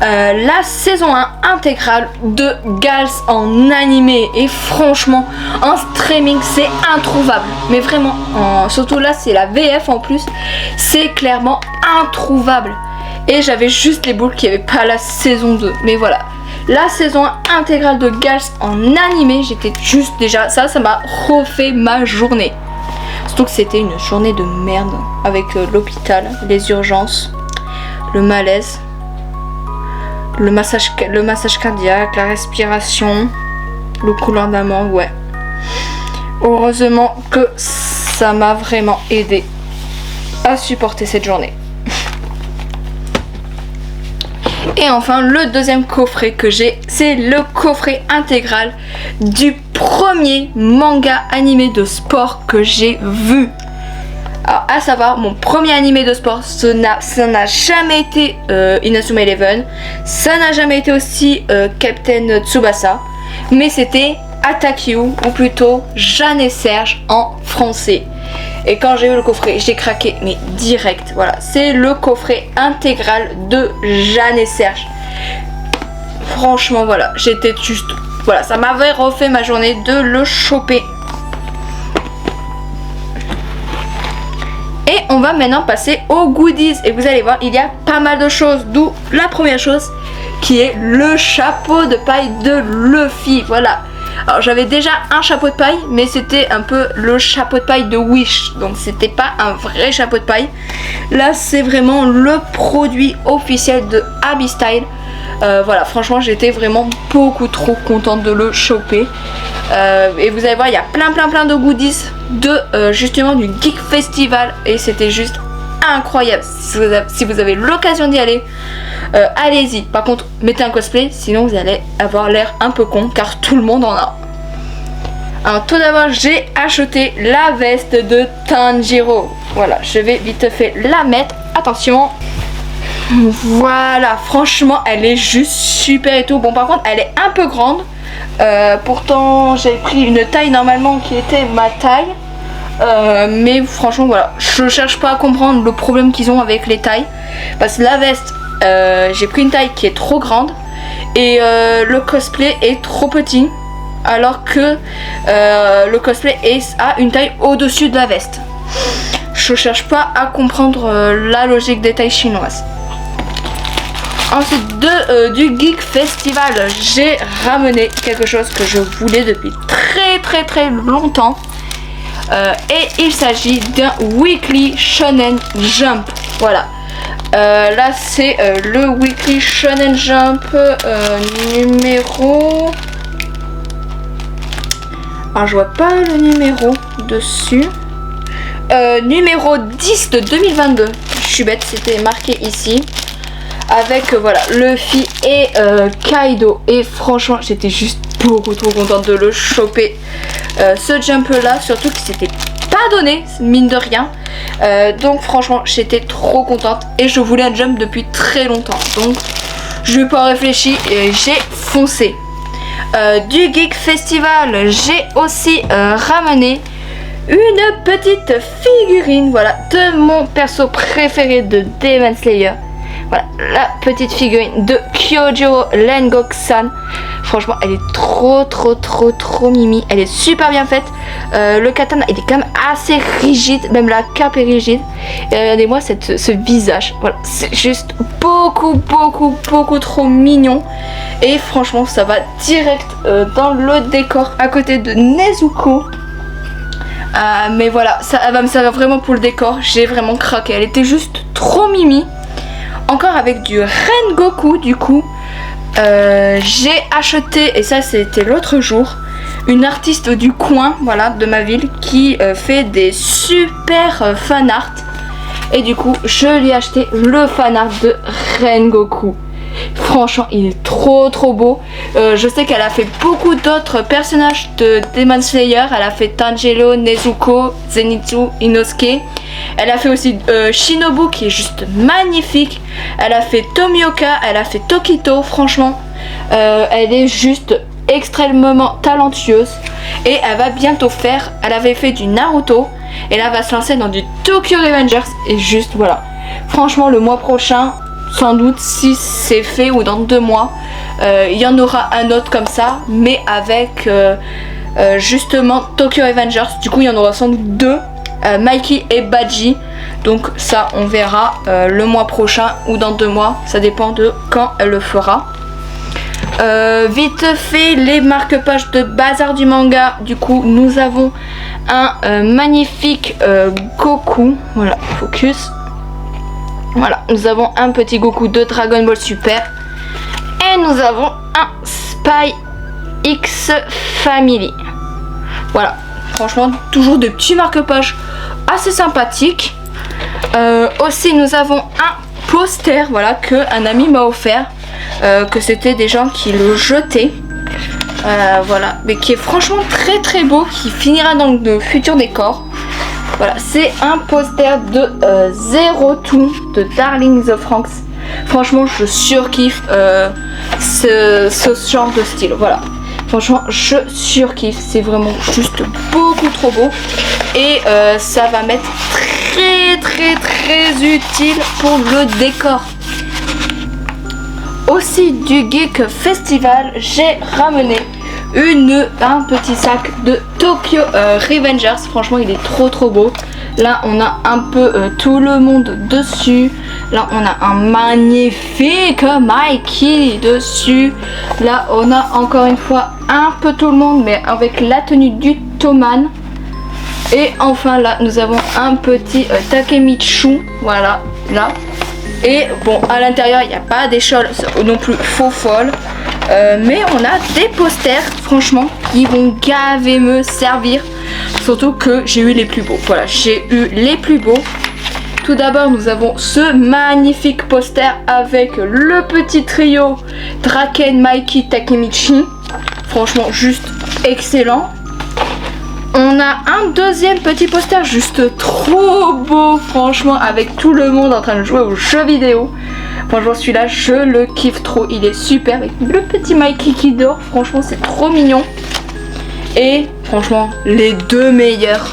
La saison 1 intégrale de Gals en animé. Et franchement en streaming c'est introuvable. Mais vraiment, surtout là c'est la VF en plus. C'est clairement introuvable. Et j'avais juste les boules qu'il n'y avait pas la saison 2. Mais voilà. La saison 1 intégrale de Gals en animé, j'étais juste déjà, ça m'a refait ma journée. Surtout que c'était une journée de merde avec l'hôpital, les urgences, le malaise, le massage cardiaque, la respiration, le coulant d'amande, ouais. Heureusement que ça m'a vraiment aidé à supporter cette journée. Et enfin le deuxième coffret que j'ai, c'est le coffret intégral du premier manga animé de sport que j'ai vu. Alors à savoir, mon premier animé de sport, ça n'a jamais été Inazuma Eleven, ça n'a jamais été aussi Captain Tsubasa, mais c'était Attack You, ou plutôt Jeanne et Serge en français. Et quand j'ai eu le coffret, j'ai craqué, mais direct. Voilà, c'est le coffret intégral de Jeanne et Serge. Franchement, voilà, j'étais juste... Voilà, ça m'avait refait ma journée de le choper. Et on va maintenant passer aux goodies. Et vous allez voir, il y a pas mal de choses. D'où la première chose, qui est le chapeau de paille de Luffy. Voilà. Alors j'avais déjà un chapeau de paille, mais c'était un peu le chapeau de paille de Wish, donc c'était pas un vrai chapeau de paille. Là c'est vraiment le produit officiel de Abby Style. Voilà, franchement j'étais vraiment beaucoup trop contente de le choper. Et vous allez voir, il y a plein de goodies de justement du Geek Festival, et c'était juste incroyable. Si vous avez l'occasion d'y aller, allez-y. Par contre mettez un cosplay, sinon vous allez avoir l'air un peu con, car tout le monde en a. Alors tout d'abord j'ai acheté la veste de Tanjiro. Voilà, je vais vite fait la mettre. Attention. Voilà, franchement elle est juste super et tout. Bon par contre elle est un peu grande. Pourtant j'ai pris une taille normalement qui était ma taille. Mais franchement voilà, je cherche pas à comprendre le problème qu'ils ont avec les tailles. Parce que la veste, j'ai pris une taille qui est trop grande. Et le cosplay est trop petit. Alors que le cosplay a une taille au-dessus de la veste. Je cherche pas à comprendre la logique des tailles chinoises. Ensuite du Geek Festival, j'ai ramené quelque chose que je voulais depuis très longtemps. Et il s'agit d'un Weekly Shonen Jump. Voilà. Là c'est le Weekly Shonen Jump numéro... Alors je vois pas le numéro dessus. Numéro 10 de 2022. Je suis bête, c'était marqué ici. Avec voilà Luffy et Kaido. Et franchement j'étais juste beaucoup trop contente de le choper. Ce jump là, surtout que c'était pas donné, mine de rien. Donc franchement j'étais trop contente. Et je voulais un jump depuis très longtemps. Donc je n'ai pas réfléchi et j'ai foncé. Du Geek Festival, j'ai aussi ramené une petite figurine, voilà, de mon perso préféré de Demon Slayer. Voilà, la petite figurine de Kyojuro Lengok-san. Franchement, elle est trop mimi. Elle est super bien faite. Le katana, il est quand même assez rigide. Même la cape est rigide. Et regardez-moi ce visage. Voilà, c'est juste beaucoup trop mignon. Et franchement, ça va direct dans le décor à côté de Nezuko. Mais voilà, ça va me servir vraiment pour le décor. J'ai vraiment craqué. Elle était juste trop mimi. Encore avec du Rengoku du coup. J'ai acheté, et ça c'était l'autre jour, une artiste du coin, voilà, de ma ville, qui fait des super fan art. Et du coup, je lui ai acheté le fan art de Rengoku. Franchement, il est trop beau. Je sais qu'elle a fait beaucoup d'autres personnages de Demon Slayer. Elle a fait Tanjiro, Nezuko, Zenitsu, Inosuke. Elle a fait aussi Shinobu qui est juste magnifique. Elle a fait Tomioka, elle a fait Tokito. Franchement, elle est juste extrêmement talentueuse. Et elle va bientôt faire, elle avait fait du Naruto. Et là, elle va se lancer dans du Tokyo Revengers. Et juste voilà. Franchement, le mois prochain, sans doute, si c'est fait, ou dans 2 mois, il y en aura un autre comme ça, mais avec justement Tokyo Revengers. Du coup, il y en aura sans doute 2, Mikey et Badji. Donc ça, on verra le mois prochain ou dans 2 mois. Ça dépend de quand elle le fera. Vite fait, les marque-pages de Bazar du Manga. Du coup, nous avons un magnifique Goku. Voilà, focus. Voilà, nous avons un petit Goku de Dragon Ball Super. Et nous avons un Spy X Family. Voilà, franchement, toujours des petits marque-pages assez sympathiques. Aussi, nous avons un poster, voilà, que un ami m'a offert. Que c'était des gens qui le jetaient. Voilà, mais qui est franchement très beau, qui finira dans de futurs décors. Voilà, c'est un poster de Zero Two de Darling the Franxx. Franchement, je surkiffe ce genre de style. Voilà, franchement, je surkiffe. C'est vraiment juste beaucoup trop beau. Et ça va m'être très utile pour le décor. Aussi du Geek Festival, j'ai ramené un petit sac de Tokyo Revengers. Franchement, il est trop beau. Là, on a un peu tout le monde dessus. Là, on a un magnifique Mikey dessus. Là, on a encore une fois un peu tout le monde, mais avec la tenue du Toman. Et enfin, là, nous avons un petit Takemichi. Voilà, là. Et bon, à l'intérieur, il n'y a pas des choses non plus faux folles. Mais on a des posters, franchement, qui vont gaver me servir. Surtout que j'ai eu les plus beaux. Voilà, j'ai eu les plus beaux. Tout d'abord, nous avons ce magnifique poster avec le petit trio Draken, Mikey, Takemichi. Franchement, juste excellent. On a un deuxième petit poster juste trop beau, franchement, avec tout le monde en train de jouer aux jeux vidéo. Franchement, celui-là, je le kiffe trop. Il est super avec le petit Mikey qui dort. Franchement, c'est trop mignon. Et franchement, les 2 meilleurs.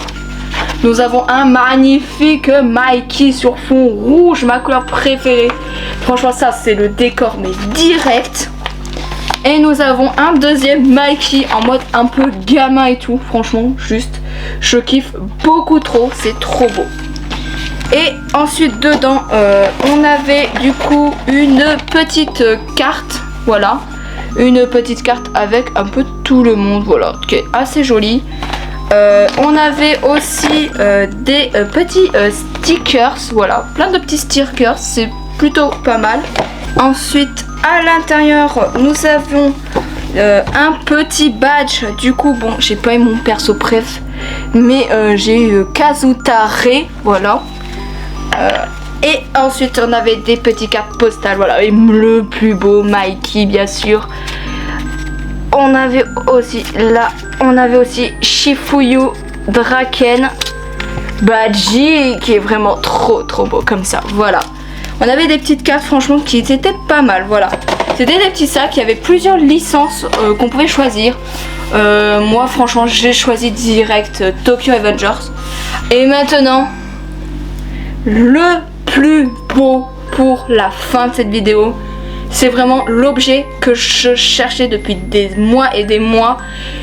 Nous avons un magnifique Mikey sur fond rouge, ma couleur préférée. Franchement, ça, c'est le décor, mais direct. Et nous avons un deuxième Mikey en mode un peu gamin et tout. Franchement, juste, je kiffe beaucoup trop. C'est trop beau. Et ensuite, dedans, on avait du coup une petite carte. Voilà. Une petite carte avec un peu tout le monde. Voilà, qui est assez jolie. On avait aussi des petits stickers. Voilà, plein de petits stickers. C'est plutôt pas mal. Ensuite, à l'intérieur, nous avons un petit badge. Du coup, bon, j'ai pas eu mon perso préf, mais j'ai eu Kazutare, voilà. Et ensuite, on avait des petits cartes postales, voilà, et le plus beau Mikey, bien sûr. On avait aussi là, on avait aussi Shifuyu Draken Badji, qui est vraiment trop beau comme ça, voilà. On avait des petites cartes, franchement, qui étaient pas mal, voilà. C'était des petits sacs, il y avait plusieurs licences qu'on pouvait choisir. Moi, franchement, j'ai choisi direct Tokyo Revengers. Et maintenant, le plus beau pour la fin de cette vidéo. C'est vraiment l'objet que je cherchais depuis des mois et des mois,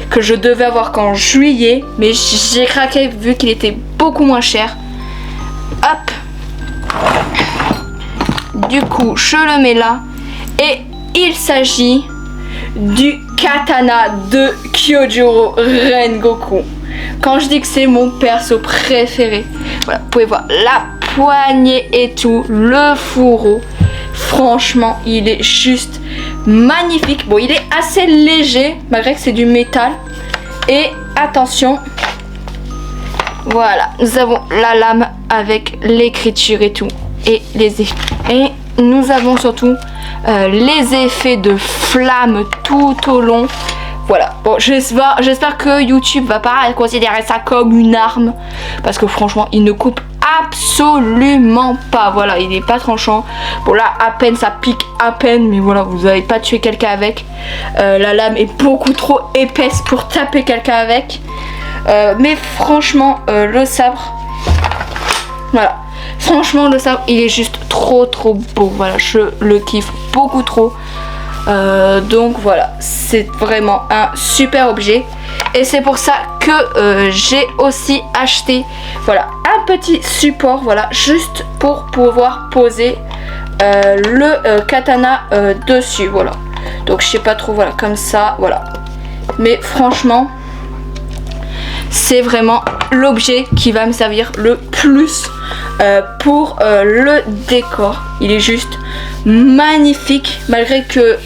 que je devais avoir qu'en juillet, mais j'ai craqué vu qu'il était beaucoup moins cher. Hop. Du coup, je le mets là. Et il s'agit du katana de Kyojuro Rengoku. Quand je dis que c'est mon perso préféré, voilà, vous pouvez voir la poignée et tout, le fourreau. Franchement, il est juste magnifique. Bon, il est assez léger, malgré que c'est du métal. Et attention, voilà, nous avons la lame avec l'écriture et tout. Et les effets. Et nous avons surtout les effets de flamme tout au long. Voilà, bon, j'espère que YouTube va pas considérer ça comme une arme. Parce que franchement, il ne coupe absolument pas. Voilà, il n'est pas tranchant. Bon, là, à peine, ça pique à peine. Mais voilà, vous n'avez pas tué quelqu'un avec. La lame est beaucoup trop épaisse pour taper quelqu'un avec. Mais franchement, le sabre... Voilà. Franchement, le sabre, il est juste trop beau. Voilà, je le kiffe beaucoup trop. Donc voilà, c'est vraiment un super objet. Et c'est pour ça que j'ai aussi acheté, voilà, un petit support, voilà, juste pour pouvoir poser le katana dessus, voilà. Donc je sais pas trop, voilà, comme ça, voilà. Mais franchement, c'est vraiment l'objet qui va me servir le plus pour le décor. Il est juste magnifique, malgré que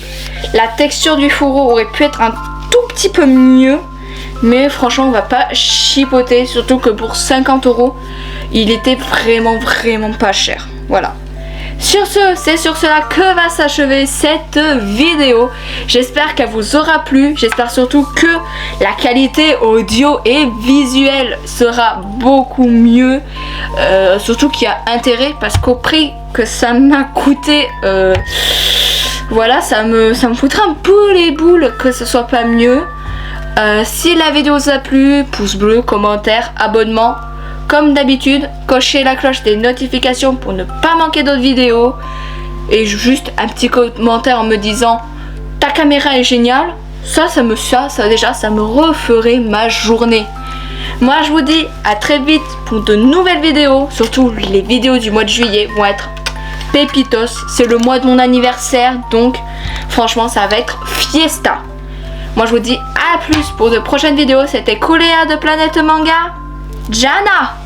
la texture du fourreau aurait pu être un tout petit peu mieux. Mais franchement, on va pas chipoter, surtout que pour 50 €, il était vraiment pas cher. Voilà. Sur ce, c'est sur cela que va s'achever cette vidéo. J'espère qu'elle vous aura plu. J'espère surtout que la qualité audio et visuelle sera beaucoup mieux. Surtout qu'il y a intérêt, parce qu'au prix que ça m'a coûté, voilà, ça me foutrait un peu les boules que ce soit pas mieux. Si la vidéo vous a plu, pouce bleu, commentaire, abonnement. Comme d'habitude, cochez la cloche des notifications pour ne pas manquer d'autres vidéos. Et juste un petit commentaire en me disant ta caméra est géniale. Ça déjà, ça me referait ma journée. Moi, je vous dis à très vite pour de nouvelles vidéos. Surtout les vidéos du mois de juillet vont être pépitos. C'est le mois de mon anniversaire, donc franchement, ça va être fiesta. Moi, je vous dis à plus pour de prochaines vidéos. C'était Kuléa de Planète Manga. Jana!